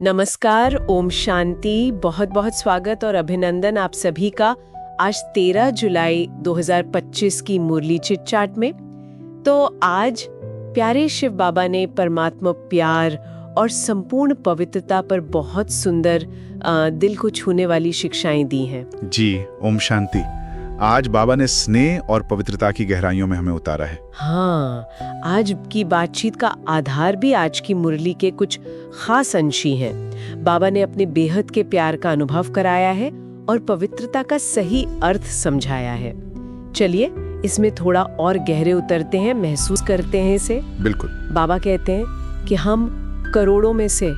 नमस्कार, ओम शांति। बहुत बहुत स्वागत और अभिनंदन आप सभी का आज 13 जुलाई 2025 की मुरली चिट चाट में। तो आज प्यारे शिव बाबा ने परमात्मा प्यार और संपूर्ण पवित्रता पर बहुत सुंदर दिल को छूने वाली शिक्षाएं दी हैं। जी, ओम शांति। आज बाबा ने स्नेह और पवित्रता की गहराइयों में हमें उतारा है। हाँ, आज की बातचीत का आधार भी आज की मुरली के कुछ खास अंश ही हैं। बाबा ने अपने बेहद के प्यार का अनुभव कराया है और पवित्रता का सही अर्थ समझाया है। चलिए इसमें थोड़ा और गहरे उतरते हैं, महसूस करते हैं इसे। बिल्कुल। बाबा कहते हैं कि हम करोड़ों में से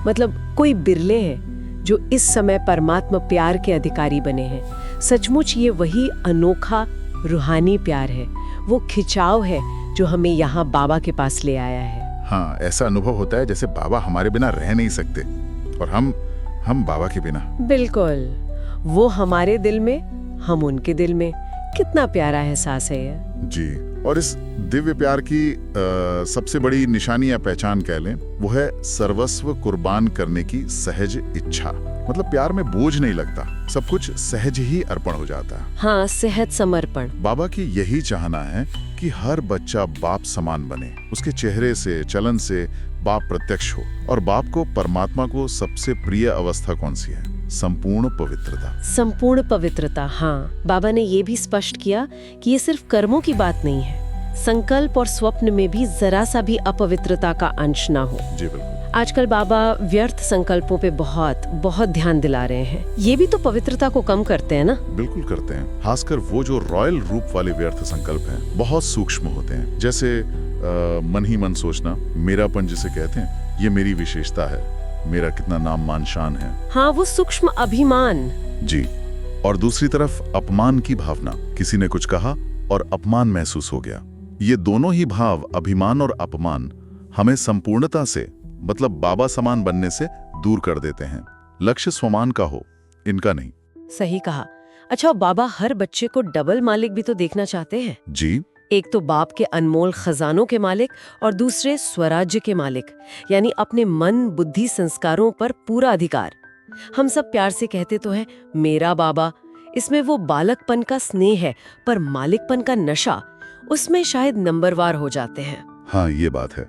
मतलब कोई बिरले हैं जो इस समय परमात्मा प्यार के अधिकारी बने हैं। सचमुच ये वही अनोखा रूहानी प्यार है, वो खिंचाव है जो हमें यहाँ बाबा के पास ले आया है। हाँ, ऐसा अनुभव होता है जैसे बाबा हमारे बिना रह नहीं सकते और हम बाबा के बिना। बिल्कुल, वो हमारे दिल में, हम उनके दिल में। कितना प्यारा एहसास है ये। जी, और इस दिव्य प्यार की सबसे बड़ी निशानी या पहचान कह लें, वो है सर्वस्व कुर्बान करने की सहज इच्छा। मतलब प्यार में बोझ नहीं लगता, सब कुछ सहज ही अर्पण हो जाता है। हाँ, सहज समर्पण। बाबा की यही चाहना है कि हर बच्चा बाप समान बने, उसके चेहरे से, चलन से बाप प्रत्यक्ष हो। और बाप को, परमात्मा को सबसे प्रिय अवस्था कौन सी है? संपूर्ण पवित्रता। संपूर्ण पवित्रता। हाँ, बाबा ने ये भी स्पष्ट किया कि ये सिर्फ कर्मों की बात नहीं है, संकल्प और स्वप्न में भी जरा सा भी अपवित्रता का अंश ना हो। जी बिल्कुल। आजकल बाबा व्यर्थ संकल्पों पे बहुत ध्यान दिला रहे हैं। ये भी तो पवित्रता को कम करते हैं ना? बिल्कुल करते हैं। खासकर वो जो रॉयल रूप वाले व्यर्थ संकल्प हैं, बहुत सूक्ष्म होते हैं। जैसे मन ही मन सोचना, मेरापन जिसे कहते हैं, ये मेरी विशेषता है, मेरा कितना नाम मान शान है। हाँ, वो सूक्ष्म अभिमान। जी। और दूसरी तरफ अपमान की भावना, किसी ने कुछ कहा और अपमान महसूस हो गया। ये दोनों ही भाव, अभिमान और अपमान, हमें संपूर्णता से, मतलब बाबा समान बनने से दूर कर देते हैं। लक्ष्य स्वमान का हो, इनका नहीं। सही कहा। अच्छा, बाबा हर बच्चे को डबल मालिक भी तो देखना चाहते हैं। जी। एक तो बाप के अनमोल खजानों के मालिक और दूसरे स्वराज्य के मालिक, यानी अपने मन, बुद्धि, संस्कारों पर पूरा अधिकार। हम सब प्यार से कहते तो हैं मेरा बाबा, इसमें वो बालकपन का स्नेह है, पर मालिकपन का नशा, उसमें शायद नंबरवार हो जाते हैं। हाँ, ये बात है।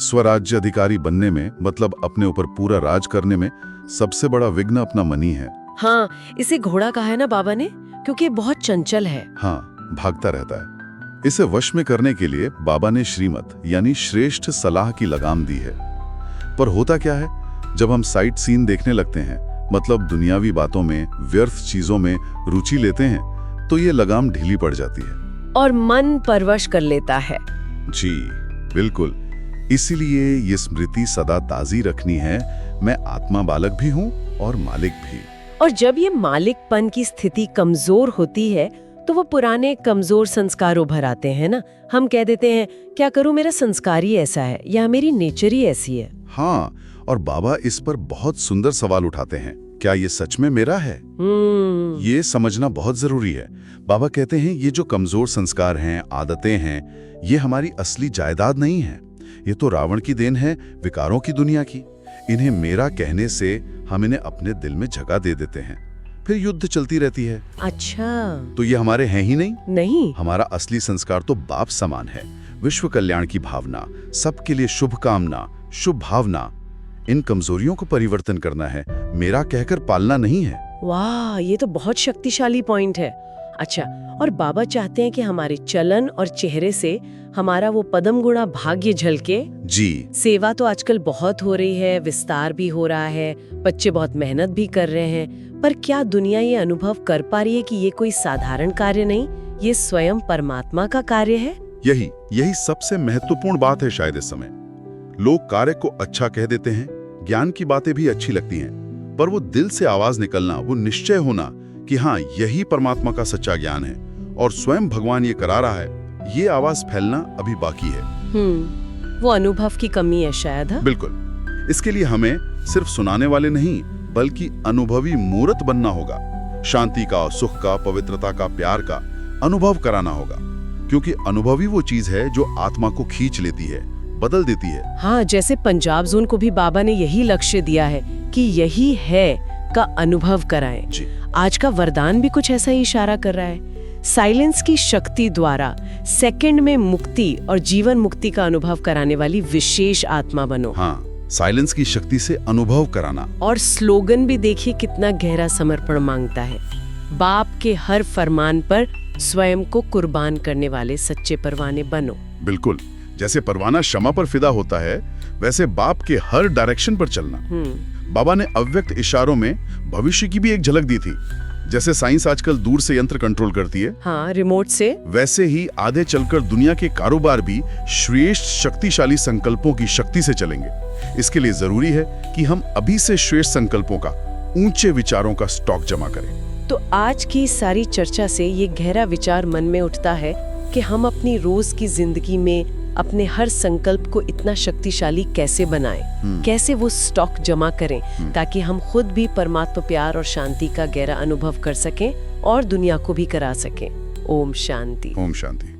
स्वराज्य अधिकारी बनने में, मतलब अपने ऊपर पूरा राज करने में, सबसे बड़ा विघ्न अपना मन ही है। हाँ, इसे घोड़ा कहा है ना बाबा ने, क्योंकि बहुत चंचल है। हाँ, भागता रहता है। इसे वश में करने के लिए बाबा ने श्रीमत यानी श्रेष्ठ सलाह की लगाम दी है। पर होता क्या है, जब हम साइट सीन देखने लगते हैं, मतलब दुनियावी बातों में, व्यर्थ चीजों में रुचि लेते हैं, तो ये लगाम ढीली पड़ जाती है और मन परवश कर लेता है। जी बिल्कुल। इसीलिए ये स्मृति सदा ताजी रखनी है, मैं आत्मा बालक भी हूँ और मालिक भी। और जब ये मालिकपन की स्थिति कमजोर होती है तो वो पुराने कमजोर संस्कार उभर आते हैं ना। हम कह देते हैं क्या करूं, मेरा संस्कार ही ऐसा है या मेरी नेचर ही ऐसी है। हाँ, और बाबा इस पर बहुत सुंदर सवाल उठाते हैं, क्या ये सच में मेरा है? ये समझना बहुत जरूरी है। बाबा कहते हैं ये जो कमजोर संस्कार हैं, आदतें हैं, ये हमारी असली जायदाद नहीं है। ये तो रावण की देन है, विकारों की दुनिया की। इन्हें मेरा कहने से हम इन्हें अपने दिल में जगह दे देते हैं, फिर युद्ध चलती रहती है। अच्छा, तो ये हमारे हैं ही नहीं। नहीं, हमारा असली संस्कार तो बाप समान है, विश्व कल्याण की भावना, सबके लिए शुभ कामना, शुभ भावना। इन कमजोरियों को परिवर्तन करना है, मेरा कहकर पालना नहीं है। वाह, ये तो बहुत शक्तिशाली पॉइंट है। अच्छा, और बाबा चाहते हैं कि हमारे चलन और चेहरे से हमारा वो पदम गुणा भाग्य झलके। जी। सेवा तो आजकल बहुत हो रही है, विस्तार भी हो रहा है, बच्चे बहुत मेहनत भी कर रहे हैं, पर क्या दुनिया ये अनुभव कर पा रही है कि ये कोई साधारण कार्य नहीं, ये स्वयं परमात्मा का कार्य है? यही सबसे महत्वपूर्ण बात है शायद इस समय। लोग कार्य को अच्छा कह देते हैं, ज्ञान की बातें भी अच्छी लगती हैं, पर वो दिल से आवाज निकलना, वो निश्चय होना कि हाँ, यही परमात्मा का सच्चा ज्ञान है और स्वयं भगवान ये करा रहा है, ये आवाज फैलना अभी बाकी है। वो अनुभव की कमी है शायद। हाँ? बिल्कुल। इसके लिए हमें सिर्फ सुनाने वाले नहीं, बल्कि अनुभवी मूर्त बनना होगा। शांति का, सुख का, पवित्रता का, प्यार का अनुभव कराना होगा, क्योंकि अनुभवी वो चीज है जो आत्मा को खींच लेती है, बदल देती है। हाँ, जैसे पंजाब जोन को भी बाबा ने यही लक्ष्य दिया है कि यही है का अनुभव कराएं। जी। आज का वरदान भी कुछ ऐसा ही इशारा कर रहा है। साइलेंस की शक्ति द्वारा सेकंड में मुक्ति और जीवन मुक्ति का अनुभव कराने वाली विशेष आत्मा बनो। हाँ, साइलेंस की शक्ति से अनुभव कराना। और स्लोगन भी देखिए कितना गहरा समर्पण मांगता है। बाप के हर फरमान पर स्वयं को कुर्बान करने वाले सच्चे परवाने बनो। बिल्कुल, जैसे परवाना शमा पर फिदा होता है, वैसे बाप के हर डायरेक्शन पर चलना। बाबा ने अव्यक्त इशारों में भविष्य की भी एक झलक दी थी। जैसे साइंस आजकल दूर से यंत्र कंट्रोल करती है, हाँ, रिमोट से, वैसे ही आगे चलकर दुनिया के कारोबार भी श्रेष्ठ शक्तिशाली संकल्पों की शक्ति से चलेंगे। इसके लिए जरूरी है कि हम अभी से श्रेष्ठ संकल्पों का, ऊंचे विचारों का स्टॉक जमा करें। तो आज की सारी चर्चा से ये गहरा विचार मन में उठता है कि हम अपनी रोज की जिंदगी में अपने हर संकल्प को इतना शक्तिशाली कैसे बनाएं, कैसे वो स्टॉक जमा करें, ताकि हम खुद भी परमात्मा प्यार और शांति का गहरा अनुभव कर सकें और दुनिया को भी करा सकें। ओम शांति। ओम शांति।